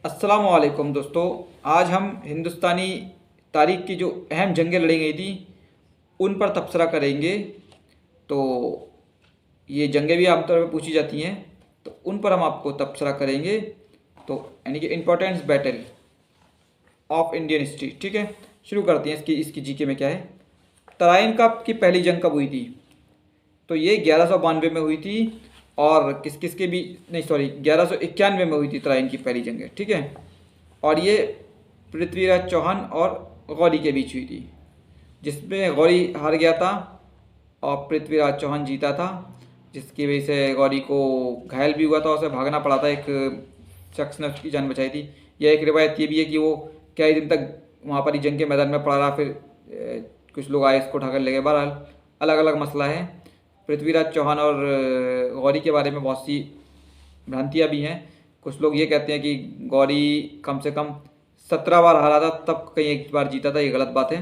अस्सलाम वालेकुम दोस्तों। आज हम हिंदुस्तानी तारीख की जो अहम जंगें लड़ी गई थी उन पर तबसरा करेंगे। तो ये जंगें भी आमतौर पर पूछी जाती हैं, तो उन पर हम आपको तबसरा करेंगे। तो यानी कि importance battle of Indian history. ठीक है, शुरू करते हैं। इसकी जीके में क्या है। तराइन कप की पहली जंग कब हुई थी? तो ये 1192 में हुई थी। और किस किस के भी नहीं, सॉरी, 1191 में हुई थी तराइन की पहली जंग। ठीक है, और ये पृथ्वीराज चौहान और गौरी के बीच हुई थी, जिसमें गौरी हार गया था और पृथ्वीराज चौहान जीता था, जिसकी वजह से गौरी को घायल भी हुआ था और उसे भागना पड़ा था। एक शख्स ने उसकी जान बचाई थी। यह एक रिवायत ये भी है कि वो कई दिन तक वहाँ पर ही जंग के मैदान में पड़ा रहा, फिर कुछ लोग आए इसको उठाकर ले गए। बहरहाल अलग अलग मसला है। पृथ्वीराज चौहान और गौरी के बारे में बहुत सी भ्रांतियाँ भी हैं। कुछ लोग ये कहते हैं कि गौरी कम से कम 17 बार हारा था, तब कहीं एक बार जीता था। ये गलत बात है।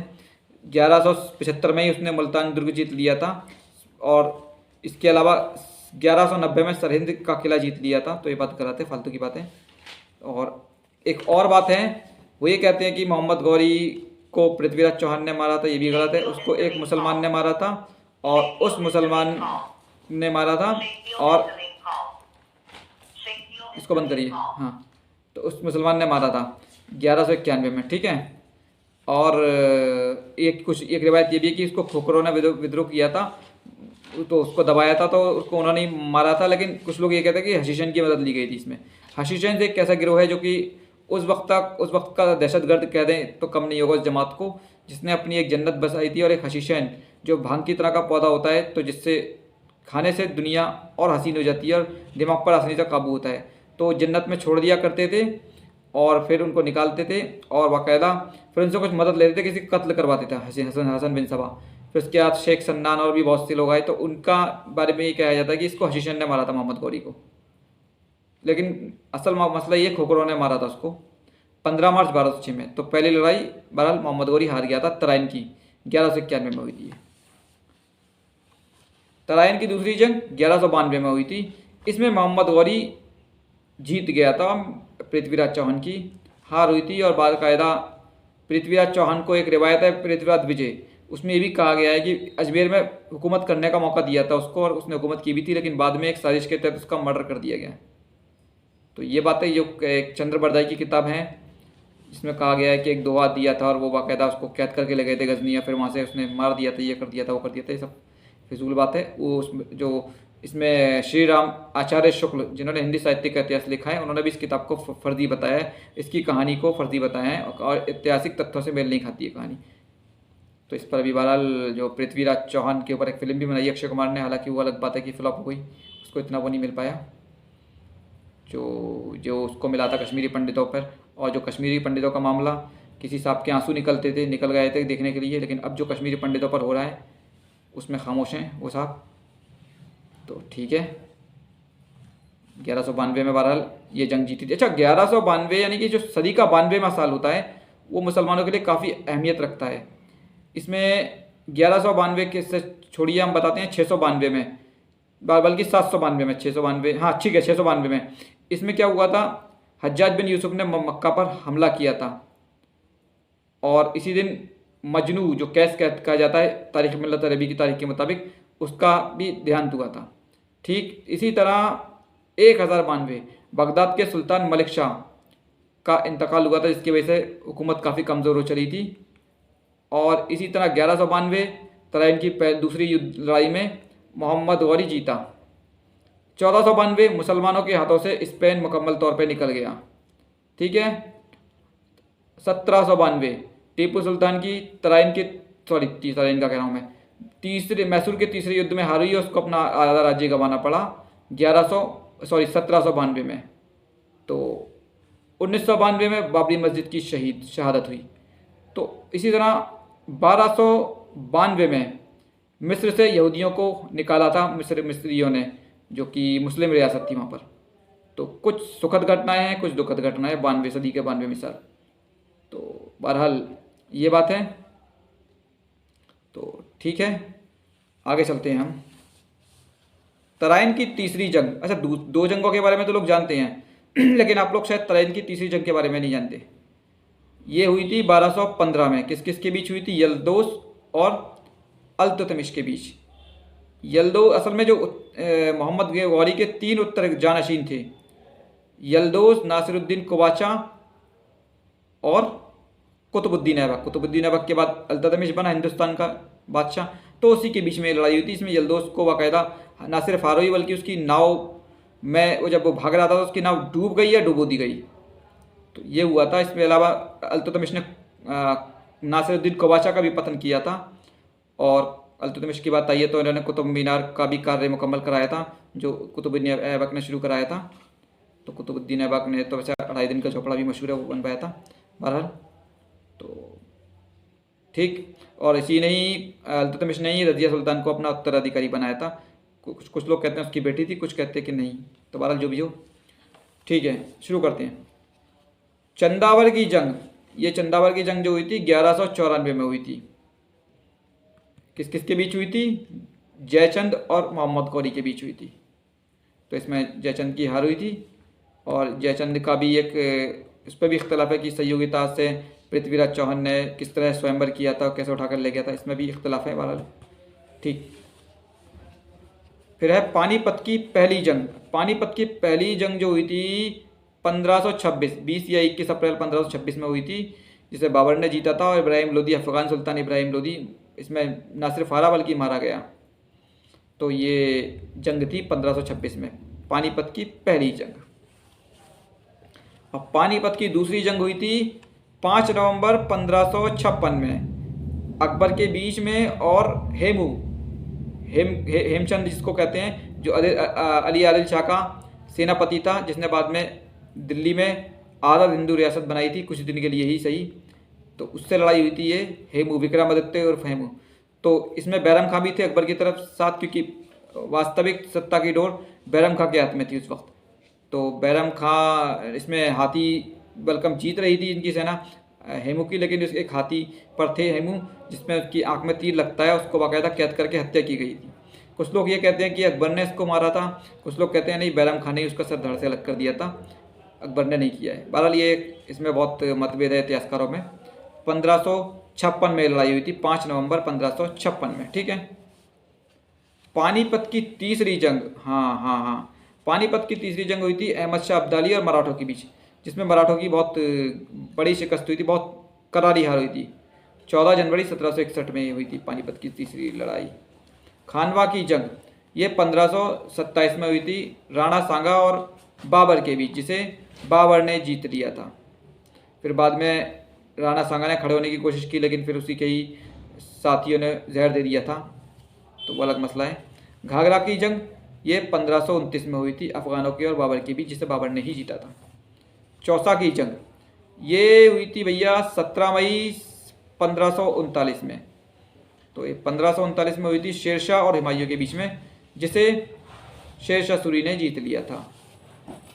1175 में ही उसने मुल्तान दुर्ग जीत लिया था, और इसके अलावा 1190 में सरहिंद का किला जीत लिया था। तो ये बात गलत है, फालतू की बात है। और एक और बात है, वो ये कहते हैं कि मोहम्मद गौरी को पृथ्वीराज चौहान ने मारा था। ये भी गलत है। उसको एक मुसलमान ने मारा था, और उस मुसलमान ने मारा था, और इसको बंद करिए। हाँ, तो उस मुसलमान ने मारा था 1191 में। ठीक है, और एक रिवायत ये भी है कि इसको खोखरों ने विद्रोह किया था, तो उसको दबाया था, तो उसको उन्होंने ही मारा था। लेकिन कुछ लोग ये कहते हैं कि हशीशन की मदद ली गई थी इसमें। हशीशन एक ऐसा गिरोह है जो कि उस वक्त का दहशतगर्द कह दें तो कम नहीं होगा उस जमात को, जिसने अपनी एक जन्नत बसाई थी। और एक हशीशन जो भांग की तरह का पौधा होता है, तो जिससे खाने से दुनिया और हसीन हो जाती है और दिमाग पर आसानी से काबू होता है। तो जन्नत में छोड़ दिया करते थे और फिर उनको निकालते थे, और बाकायदा फिर उनसे कुछ मदद लेते थे, किसी का कत्ल करवाते थे। हसन बिन सबा, फिर उसके बाद शेख सन्नान और भी बहुत से लोग आए। तो उनका बारे में ये कहा जाता है कि इसको हशीशन ने मारा था, मोहम्मद गौरी को। लेकिन असल मसला ये खोखरों ने मारा था उसको 15 मार्च 1206 में। तो पहली लड़ाई बहरहाल मोहम्मद गौरी हार गया था तराइन की, 1191 में हुई थी। तराइन की दूसरी जंग 1192 में हुई थी। इसमें मोहम्मद गौरी जीत गया था, पृथ्वीराज चौहान की हार हुई थी। और बाकायदा पृथ्वीराज चौहान को एक रिवायत है पृथ्वीराज विजय, उसमें ये भी कहा गया है कि अजमेर में हुकूमत करने का मौका दिया था उसको, और उसने हुकूमत की भी थी, लेकिन बाद में एक साजिश के तहत उसका मर्डर कर दिया गया। तो ये बातें जो एक चंद्र बरदाई की किताब है, जिसमें कहा गया है कि एक दोहा दिया था और वो बाकायदा उसको कैद करके ले गए थे गजनी, या फिर वहाँ से उसने मार दिया था, ये कर दिया था, वो कर दिया था। ये सब फिजूल बात है। वो जो इसमें श्री राम आचार्य शुक्ल, जिन्होंने हिंदी साहित्य का इतिहास लिखा है, उन्होंने भी इस किताब को फर्जी बताया है, इसकी कहानी को फर्जी बताया है, और ऐतिहासिक तथ्यों से मेल नहीं खाती है कहानी। तो इस पर अभी बहरहाल जो पृथ्वीराज चौहान के ऊपर एक फिल्म भी बनाई अक्षय कुमार ने, हालांकि वो अलग बात है कि फ्लॉप हो गई, उसको इतना वो नहीं मिल पाया जो जो उसको मिला था कश्मीरी पंडितों पर। और जो कश्मीरी पंडितों का मामला, किसी साहब के आंसू निकल गए थे देखने के लिए, लेकिन अब जो कश्मीरी पंडितों पर हो रहा है उसमें खामोश हैं वो साहब। तो ठीक है, 1192 में बहरहाल ये जंग जीती थी। अच्छा, 1192 यानी कि जो सदी का 92वां साल होता है, वो मुसलमानों के लिए काफ़ी अहमियत रखता है। इसमें 1192 के से छोड़िए, हम बताते हैं 692 में, बल्कि 792 में, 692, हाँ ठीक है, 692 में। इसमें क्या हुआ था, हज्जाज बिन यूसुफ ने मक्का पर हमला किया था, और इसी दिन मजनू जो कैस कहा जाता है तारीख मिल्लत अरबी की तारीख के मुताबिक, उसका भी देहांत हुआ था। ठीक इसी तरह 1092 बगदाद के सुल्तान मलिक शाह का इंतकाल हुआ था, जिसकी वजह से हुकूमत काफ़ी कमज़ोर हो चली थी। और इसी तरह 1192 तराइन की दूसरी लड़ाई में मोहम्मद गौरी जीता। 1492 मुसलमानों के हाथों से स्पेन मुकम्मल तौर पर निकल गया। ठीक है, 1792 टीपू सुल्तान की तराइन का कह रहा हूँ मैं, तीसरे मैसूर के तीसरे युद्ध में हार हुई, उसको अपना आधा राज्य गंवाना पड़ा 1792 में। तो 1992 में बाबरी मस्जिद की शहादत हुई। तो इसी तरह 1292 में मिस्र से यहूदियों को निकाला था मिस्रियों ने, जो कि मुस्लिम रियासत थी वहाँ पर। तो कुछ सुखद घटनाएं हैं, कुछ दुखद घटनाएं 92 सदी के 92 में सर। तो बहरहाल ये बात है। तो ठीक है, आगे चलते हैं हम। तराइन की तीसरी जंग। अच्छा, दो जंगों के बारे में तो लोग जानते हैं। लेकिन आप लोग शायद तराइन की तीसरी जंग के बारे में नहीं जानते। ये हुई थी 1215 में। किस किस के बीच हुई थी? यल्दोस और अल्तुतमिश के बीच। यल्दोस असल में जो मोहम्मद गौरी के 3 उत्तर जानशीन थे, यल्दोस, नासिरुद्दीन कुबाचा और कुतुबुद्दीन ऐबक। कुतुबुद्दीन ऐबक के बाद अल्तुतमिश बना हिंदुस्तान का बादशाह। तो उसी के बीच में लड़ाई हुई थी। इसमें यल्दोस को बाकायदा ना सिर्फ हारा हुई बल्कि उसकी नाव में वो जब वो भाग रहा था तो उसकी नाव डूब गई या डुबो दी गई। तो ये हुआ था। इसके अलावा अल्तुतमिश ने नासिरुद्दीन कुबाचा का भी पतन किया था। और अल्तुतमिश की बात आई है तो इन्होंने कुतुब मीनार का भी कार्य मुकम्मल कराया था जो कुतुबुद्दीन ऐबक ने शुरू कराया था। तो कुतुबुद्दीन ऐबक ने तो वैसे 2.5 दिन का झोपड़ा भी मशहूर है, वो बनवाया था। बहरहाल तो ठीक। और इसी ने ही अल्तुतमिश ने ही रज़िया सुल्तान को अपना उत्तराधिकारी बनाया था। कुछ लोग कहते हैं उसकी बेटी थी, कुछ कहते हैं कि नहीं। तो बहरहाल जो भी हो, ठीक है, शुरू करते हैं। चंदावर की जंग। ये चंदावर की जंग जो हुई थी 1194 में हुई थी। किस किस के बीच हुई थी? जयचंद और मोहम्मद गौरी के बीच हुई थी। तो इसमें जयचंद की हार हुई थी। और जयचंद का भी एक इस पर भी इख्तलाफ है कि सहयोगिता से पृथ्वीराज चौहान ने किस तरह स्वयंवर किया था, कैसे उठाकर ले गया था, इसमें भी इख्तलाफ है। बहरहाल ठीक। फिर है पानीपत की पहली जंग। पानीपत की पहली जंग जो हुई थी 1526, 20 या 21 अप्रैल 1526 में हुई थी, जिसे बाबर ने जीता था। और इब्राहिम लोदी, अफगान सुल्तान इब्राहिम लोदी, इसमें ना सिर्फ हारा बल्कि मारा गया। तो ये जंग थी 1526 में, पानीपत की पहली जंग। अब पानीपत की दूसरी जंग हुई थी 5 नवंबर 1556 में अकबर के बीच में और हेमचंद जिसको कहते हैं, जो अली आदिल शाह का सेनापति था, जिसने बाद में दिल्ली में आज़ाद हिंदू रियासत बनाई थी कुछ दिन के लिए ही सही। तो उससे लड़ाई हुई थी ये हेमू, विक्रमादित्य और हेमू। तो इसमें बैरम खां भी थे अकबर की तरफ साथ, क्योंकि वास्तविक सत्ता की डोर बैरम खां के हाथ में थी उस वक्त। तो बैरम खां इसमें हाथी बलकम जीत रही थी इनकी सेना हेमू की, लेकिन एक हाथी पर थे हेमू जिसमें उसकी आंख में तीर लगता है, उसको बाकायदा कैद करके हत्या की गई थी। कुछ लोग ये कहते हैं कि अकबर ने इसको मारा था, कुछ लोग कहते हैं नहीं, बैरम खां ने उसका सर धड़ से अलग कर दिया था, अकबर ने नहीं किया है। बहरहाल ये इसमें बहुत मतभेद है इतिहासकारों में। 1556 में लड़ाई हुई थी, 5 नवंबर 1556 में, ठीक है। पानीपत की तीसरी जंग, हाँ, पानीपत की तीसरी जंग हुई थी अहमद शाह अब्दाली और मराठों के बीच, जिसमें मराठों की बहुत बड़ी शिकस्त हुई थी, बहुत करारी हार हुई थी। 14 जनवरी 1761 में हुई थी पानीपत की तीसरी लड़ाई। खानवा की जंग, ये 1527 में हुई थी राणा सांगा और बाबर के बीच, जिसे बाबर ने जीत लिया था। फिर बाद में राणा सांगा ने खड़े होने की कोशिश की, लेकिन फिर उसी के ही साथियों ने जहर दे दिया था, तो वो अलग मसला है। घाघरा की जंग, ये 1529 में हुई थी अफगानों के और बाबर के बीच, जिसे बाबर ने ही जीता था। चौसा की जंग, ये हुई थी भैया 17 मई 1539 में। तो ये 1539 में हुई थी शेरशाह और हुमायूं के बीच में, जिसे शेरशाह सूरी ने जीत लिया था।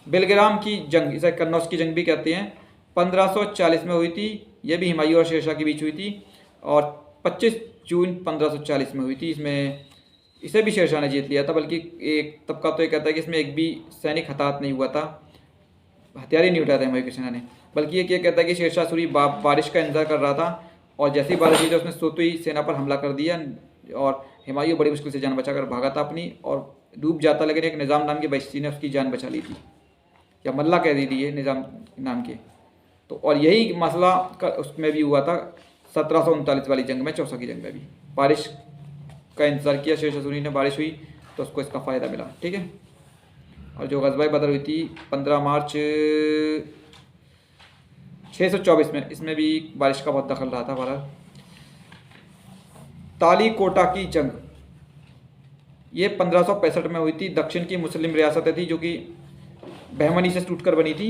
बेलग्राम की जंग, इसे कन्नौज की जंग भी कहते हैं, 1540 में हुई थी, ये भी हुमायूं और शेरशाह के बीच हुई थी। और 25 जून 1540 में हुई थी, इसमें इसे भी शेरशाह ने जीत लिया था। बल्कि एक तबका तो ये कहता है कि इसमें एक भी सैनिक हताहत नहीं हुआ था, हथियार ही नहीं उठाए थे हुमायूं की सेना ने। बल्कि ये कहता है कि शेरशाह सूरी बारिश का इंतजार कर रहा था, और जैसी बारिश हुई तो उसने सोते ही सेना पर हमला कर दिया, और हुमायूं बड़ी मुश्किल से जान बचाकर भागा था अपनी, और डूब जाता, लेकिन एक निज़ाम नाम के बहशी ने उसकी जान बचा ली थी, या मल्ला कह दी है निज़ाम नाम के। तो और यही मसला उसमें भी हुआ था 1739 वाली जंग में, चौसा की जंग में भी बारिश का इंतज़ार किया शेरशाह सूरी ने, बारिश हुई तो उसको इसका फ़ायदा मिला, ठीक है। और जो ग़ज़वा बदर हुई थी 15 मार्च 624 में, इसमें भी बारिश का बहुत दखल रहा था। बहरहाल ताली कोटा की जंग, ये 1565 में हुई थी। दक्षिण की मुस्लिम रियासतें थी जो कि बहमनी से टूटकर बनी थी,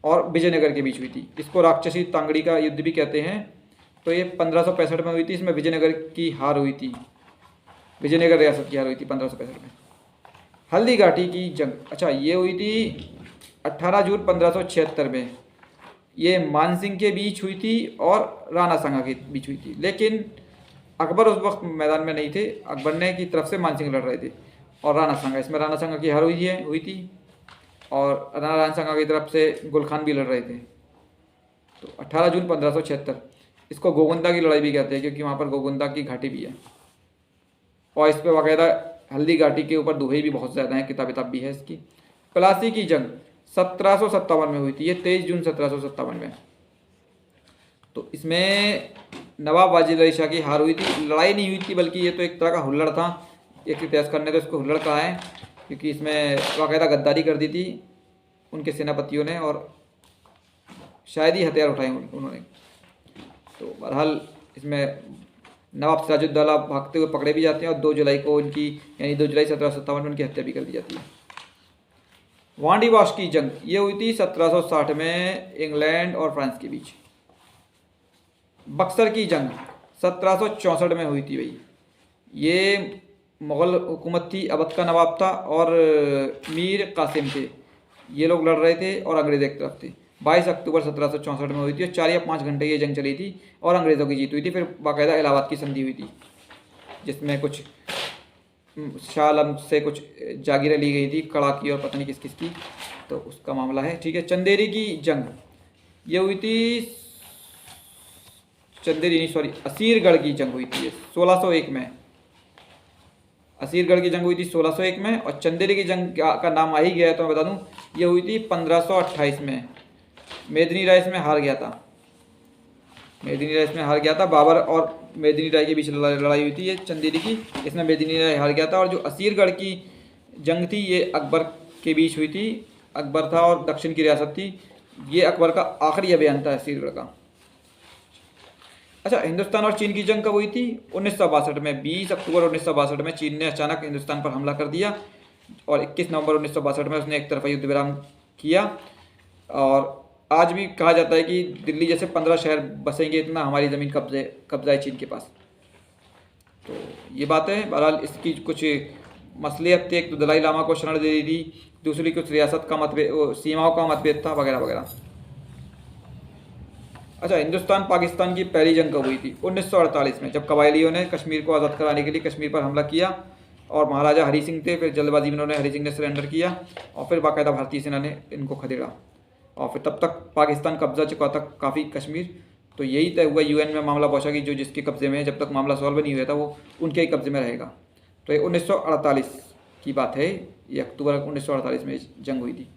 और विजयनगर के बीच हुई थी। इसको राक्षसी तांगड़ी का युद्ध भी कहते हैं। तो ये 1565 में हुई थी, इसमें विजयनगर की हार हुई थी, विजयनगर रियासत की हार हुई थी 1565 में। हल्दी घाटी की जंग, अच्छा, ये हुई थी 18 जून 1576 में, ये मानसिंह के बीच हुई थी और राणा सांगा के बीच हुई थी। लेकिन अकबर उस वक्त मैदान में नहीं थे, अकबर ने की तरफ से मानसिंह लड़ रहे थे, और राणा सांगा, इसमें राणा सांगा की हार हुई थी। और नारायण संघा की तरफ से गुल खान भी लड़ रहे थे। तो 18 जून 1576, इसको गोगुंदा की लड़ाई भी कहते हैं क्योंकि वहाँ पर गोगुंदा की घाटी भी है, और इस पर बाकायदा हल्दी घाटी के ऊपर दोहे भी बहुत ज़्यादा हैं, किताब भी है इसकी। प्लासी की जंग 1757 में हुई थी, ये 23 जून 1757 में। तो इसमें नवाब वाजिद अली शाह की हार हुई थी। लड़ाई नहीं हुई थी बल्कि ये तो एक तरह का हुल्लड़ था, एक इतिहासकार ने तो इसको हुल्लड़ कहा है क्योंकि इसमें बाकायदा गद्दारी कर दी थी उनके सेनापतियों ने और शायद ही हथियार उठाए उन्होंने। तो बहरहाल इसमें नवाब सिराजुद्दौला भागते हुए पकड़े भी जाते हैं और 2 जुलाई को उनकी, यानी 2 जुलाई 1757 में उनकी हत्या भी कर दी जाती है। वांडीवाश की जंग ये हुई थी 1760 में इंग्लैंड और फ्रांस के बीच। बक्सर की जंग 1764 में हुई थी भाई। ये मुग़ल हुकूमत थी, अवध का नवाब था और मीर कासिम थे, ये लोग लड़ रहे थे और अंग्रेज़ एक तरफ थे। 22 अक्टूबर 1764 में हुई थी और 4 या 5 घंटे ये जंग चली थी और अंग्रेज़ों की जीत हुई थी। फिर बाकायदा इलाहाबाद की संधि हुई थी जिसमें कुछ शाह आलम से कुछ जागीरें ली गई थी, कड़ा की और पता नहीं किस किस की, तो उसका मामला है। ठीक है, चंदेरी की जंग ये हुई थी, चंदेरी नहीं सॉरी असीरगढ़ की जंग हुई थी 1601 में। असीरगढ़ की जंग हुई थी 1601 में और चंदेरी की जंग का नाम आ ही गया है तो मैं बता दूं, ये हुई थी 1528 में। मेदिनी राय इसमें हार गया था, मेदिनी राय इसमें हार गया था। बाबर और मेदिनी राय के बीच लड़ाई हुई थी ये चंदेरी की, इसमें मेदिनी राय हार गया था। और जो असीरगढ़ की जंग थी ये अकबर के बीच हुई थी, अकबर था और दक्षिण की रियासत थी। ये अकबर का आखिरी अभियान था असीरगढ़ का। अच्छा, हिंदुस्तान और चीन की जंग कब हुई थी? 1962 में। 20 अक्टूबर 1962 में चीन ने अचानक हिंदुस्तान पर हमला कर दिया और 21 नवंबर 1962 में उसने एक तरफा युद्ध विराम किया। और आज भी कहा जाता है कि दिल्ली जैसे 15 शहर बसेंगे, इतना हमारी ज़मीन कब्जा है चीन के पास। तो ये बात है। बहरहाल इसकी कुछ मसले अब थे, एक तो दलाई लामा को शरण दे दी थी, दूसरी कुछ रियासत का मतभेद, सीमाओं का मतभेद था वगैरह वगैरह। अच्छा, हिंदुस्तान पाकिस्तान की पहली जंग कब हुई थी? 1948 में, जब कबायलियों ने कश्मीर को आज़ाद कराने के लिए कश्मीर पर हमला किया और महाराजा हरी सिंह थे, फिर जल्दबाजी में उन्होंने हरी सिंह ने सरेंडर किया और फिर बाकायदा भारतीय सेना ने इनको खदेड़ा और फिर तब तक पाकिस्तान कब्जा चुका था काफ़ी कश्मीर। तो यही तय हुआ यूएन में मामला पहुंचा कि जो जिसके कब्जे में है, जब तक मामला सॉल्व नहीं हुआ था वो उनके ही कब्जे में रहेगा। तो ये 1948 की बात है, ये अक्टूबर 1948 में जंग हुई थी।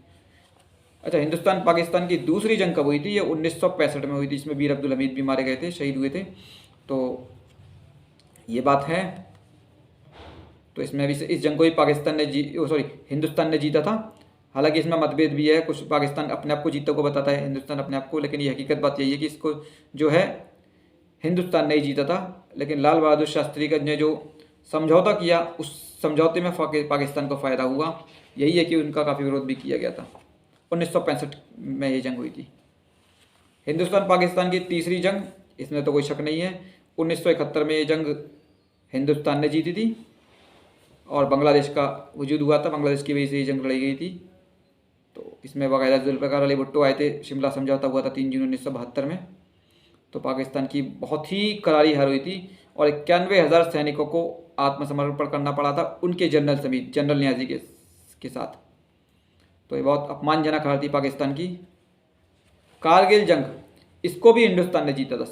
अच्छा, हिंदुस्तान पाकिस्तान की दूसरी जंग कब हुई थी? ये 1965 में हुई थी, इसमें वीर अब्दुल हमीद भी मारे गए थे, शहीद हुए थे। तो ये बात है। तो इसमें भी इस जंग को ही पाकिस्तान ने हिंदुस्तान ने जीता था। हालांकि इसमें मतभेद भी है, कुछ पाकिस्तान अपने आप को जीतों को बताता है, हिंदुस्तान अपने आप को, लेकिन ये हकीकत बात यही है कि इसको जो है हिंदुस्तान ने ही जीता था। लेकिन लाल बहादुर शास्त्री ने जो समझौता किया उस समझौते में पाकिस्तान को फ़ायदा हुआ। यही है कि उनका काफ़ी विरोध भी किया गया था। 1965 में ये जंग हुई थी। हिंदुस्तान पाकिस्तान की तीसरी जंग, इसमें तो कोई शक नहीं है, 1971 में ये जंग हिंदुस्तान ने जीती थी और बांग्लादेश का वजूद हुआ था, बांग्लादेश की वजह से ये जंग लड़ी गई थी। तो इसमें बाकायदा जुल्फ़िकार अली भुट्टो आए थे, शिमला समझौता हुआ था 3 जून 1972 में। तो पाकिस्तान की बहुत ही करारी हार हुई थी और 91,000 सैनिकों को आत्मसमर्पण करना पड़ा था उनके जनरल समेत, जनरल न्याजी के साथ। तो ये बहुत अपमानजनक हार थी पाकिस्तान की। कारगिल जंग, इसको भी हिंदुस्तान ने जीता था,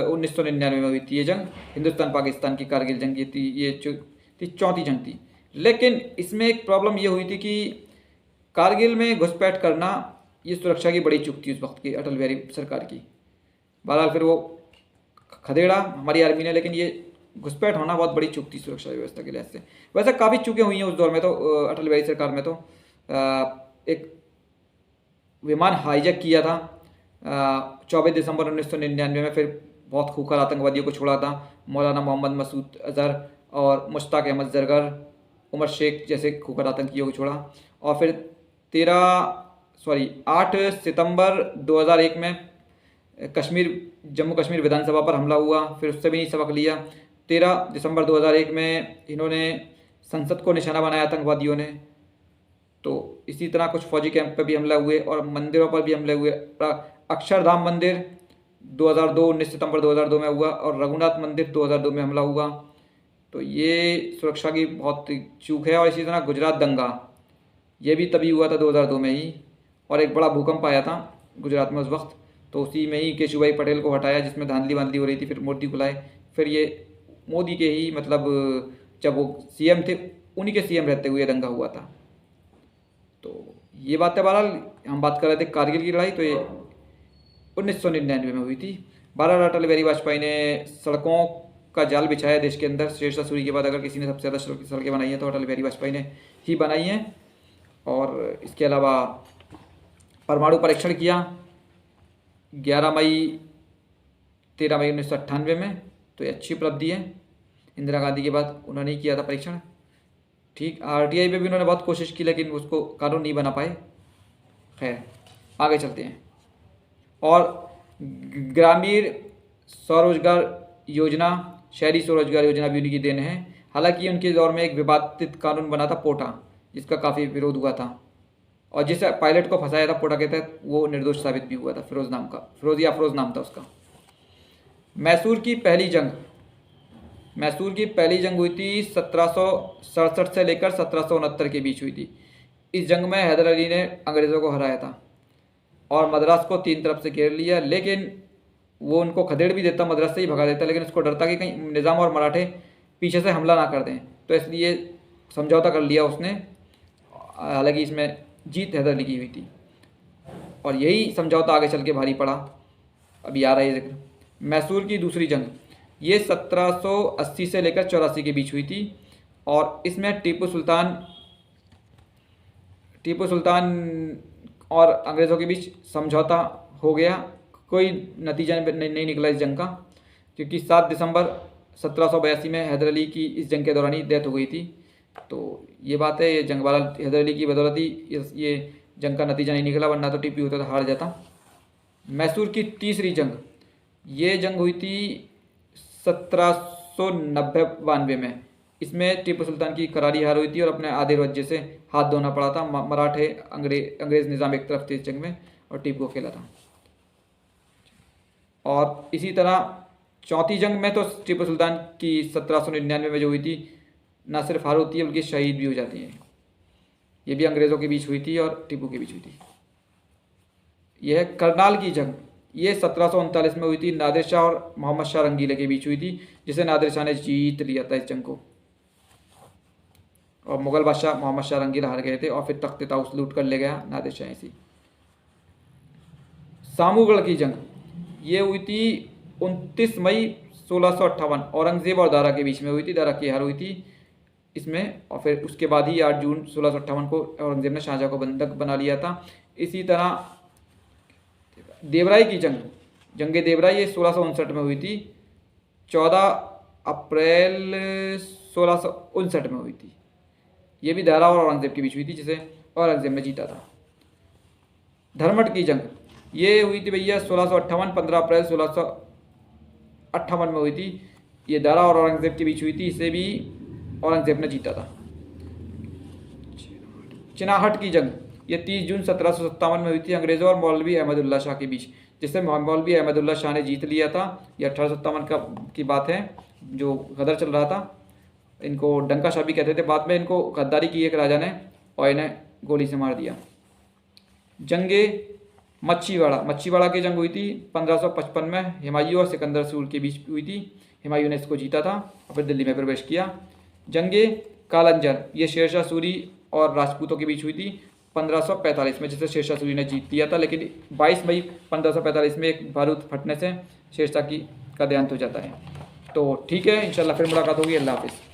1999 में हुई थी ये जंग। हिंदुस्तान पाकिस्तान की कारगिल जंग ये थी चौथी जंग थी। लेकिन इसमें एक प्रॉब्लम ये हुई थी कि कारगिल में घुसपैठ करना ये सुरक्षा की बड़ी चूक थी उस वक्त की अटल बिहारी सरकार की। बहरहाल फिर वो खदेड़ा हमारी आर्मी ने, लेकिन ये घुसपैठ होना बहुत बड़ी चूक थी सुरक्षा व्यवस्था के लिहाज से। वैसे काफ़ी चूकें हुई हैं उस दौर में, तो अटल बिहारी सरकार में तो एक विमान हाईजैक किया था 24 दिसंबर 1999 में, फिर बहुत खूंखार आतंकवादियों को छोड़ा था, मौलाना मोहम्मद मसूद अजहर और मुश्ताक अहमद जरगर, उमर शेख जैसे खूंखार आतंकियों को छोड़ा। और फिर 8 सितंबर 2001 में जम्मू कश्मीर विधानसभा पर हमला हुआ, फिर उससे भी नहीं सबक लिया। 13 दिसंबर 2001 में इन्होंने संसद को निशाना बनाया आतंकवादियों ने। तो इसी तरह कुछ फौजी कैंप पर भी हमला हुए और मंदिरों पर भी हमले हुए। अक्षरधाम मंदिर 19 सितंबर 2002 में हुआ और रघुनाथ मंदिर 2002 में हमला हुआ। तो ये सुरक्षा की बहुत चूक है। और इसी तरह गुजरात दंगा ये भी तभी हुआ था 2002 में ही। और एक बड़ा भूकंप आया था गुजरात में उस वक्त, तो उसी में ही केशुभाई पटेल को हटाया जिसमें धांधली वांधली हो रही थी, फिर मोदी को लाए। फिर ये मोदी के ही मतलब जब वो सीएम थे उन्हीं के सीएम रहते हुए दंगा हुआ था। तो ये बात है। बहरहाल हम बात कर रहे थे कारगिल की लड़ाई, तो ये 1999 में हुई थी। बहरहाल अटल बिहारी वाजपेयी ने सड़कों का जाल बिछाया देश के अंदर। शेरशाह सूरी के बाद अगर किसी ने सबसे ज़्यादा सड़कें बनाई हैं तो अटल बिहारी वाजपेयी ने ही बनाई हैं। और इसके अलावा परमाणु परीक्षण किया 11 मई 13 मई 1998 में, तो ये अच्छी उपलब्धि है। इंदिरा गांधी के बाद उन्होंने ही किया था परीक्षण। ठीक, आरटीआई पे भी उन्होंने बहुत कोशिश की लेकिन उसको कानून नहीं बना पाए। खैर आगे चलते हैं। और ग्रामीण स्वरोजगार योजना, शहरी स्वरोजगार योजना भी उन्हीं की देन है। हालांकि उनके दौर में एक विवादित कानून बना था पोटा, जिसका काफ़ी विरोध हुआ था और जिस पायलट को फंसाया था पोटा के तहत वो निर्दोष साबित भी हुआ था। फिरोज नाम था उसका। मैसूर की पहली जंग हुई थी 1767 से लेकर 1769 के बीच हुई थी। इस जंग में हैदर अली ने अंग्रेज़ों को हराया था और मद्रास को 3 तरफ से घेर लिया, लेकिन वो उनको खदेड़ भी देता, मद्रास से ही भगा देता, लेकिन उसको डर था कि कहीं निज़ाम और मराठे पीछे से हमला ना कर दें, तो इसलिए समझौता कर लिया उसने। हालांकि इसमें जीत हैदर अली की हुई थी और यही समझौता आगे चल के भारी पड़ा। अभी आ रहा है जिक्र। मैसूर की दूसरी जंग ये 1780 से लेकर 84 के बीच हुई थी और इसमें टीपू सुल्तान और अंग्रेज़ों के बीच समझौता हो गया। कोई नतीजा नहीं निकला इस जंग का, क्योंकि 7 दिसंबर 1782 में हैदर अली की इस जंग के दौरान ही डेथ हो गई थी। तो ये बात है, ये जंग वाला हैदर अली की बदौलत ही ये जंग का नतीजा नहीं निकला, वरना तो टीपू होता तो हार जाता। मैसूर की तीसरी जंग ये जंग हुई थी 1792 में। इसमें टीपू सुल्तान की करारी हार हुई थी और अपने आधे वजह से हाथ धोना पड़ा था। मराठे अंग्रेज़ निज़ाम एक तरफ थे इस जंग में और टीपू अकेला था। और इसी तरह चौथी जंग में तो टीपू सुल्तान की 1799 में जो हुई थी न सिर्फ हार होती है बल्कि शहीद भी हो जाती है। ये भी अंग्रेज़ों के बीच हुई थी और टीपू के बीच हुई थी। यह है करनाल की जंग, ये 1739 में हुई थी। नादिर शाह और मोहम्मद शाह रंगीले के बीच हुई थी, जिसे नादिर शाह ने जीत लिया था इस जंग को और मुगल बादशाह मोहम्मद शाह रंगीला हार गए थे और फिर तख्त ताउस लूट कर ले गया नादिर शाह। ऐसी सामूगढ़ की जंग ये हुई थी 29 मई 1658, औरंगजेब और दारा के बीच में हुई थी। दारा की हार हुई थी इसमें और फिर उसके बाद ही 8 जून 1658 को औरंगजेब ने शाहजहाँ को बंधक बना लिया था। इसी तरह देवराई की जंग देवराई ये 1659 में हुई थी। 14 अप्रैल 1659 में हुई थी। ये भी दारा और औरंगजेब के बीच हुई थी, जिसे औरंगजेब ने जीता था। धर्मट की जंग ये हुई थी भैया 1658, 15 अप्रैल 1658 में हुई थी। ये दारा और औरंगजेब के बीच हुई थी, इसे भी औरंगजेब ने जीता था। चिनाहट की जंग ये 30 जून 1757 में हुई थी अंग्रेज़ों और मौलवी अहमदुल्ला शाह के बीच, जिससे मौलवी अहमदुल्ला शाह ने जीत लिया था। ये 1857 की बात है, जो गदर चल रहा था। इनको डंका शाह भी कहते थे। बाद में इनको गद्दारी की एक राजा ने और इन्हें गोली से मार दिया। जंगे मच्छीवाड़ा की जंग हुई थी 1555 में। हुमायूं और सिकंदर सूर के बीच हुई थी। हुमायूं ने इसको जीता था और फिर दिल्ली में प्रवेश किया। जंगे कालंजर ये शेरशाह सूरी और राजपूतों के बीच हुई थी 1545 में, जिसे शेरशाह सूरी ने जीत लिया था। लेकिन 22 मई 1545 में एक बारूद फटने से शेरशाह का देहांत हो जाता है। तो ठीक है, इंशाल्लाह फिर मुलाकात होगी। अल्लाह हाफिज़।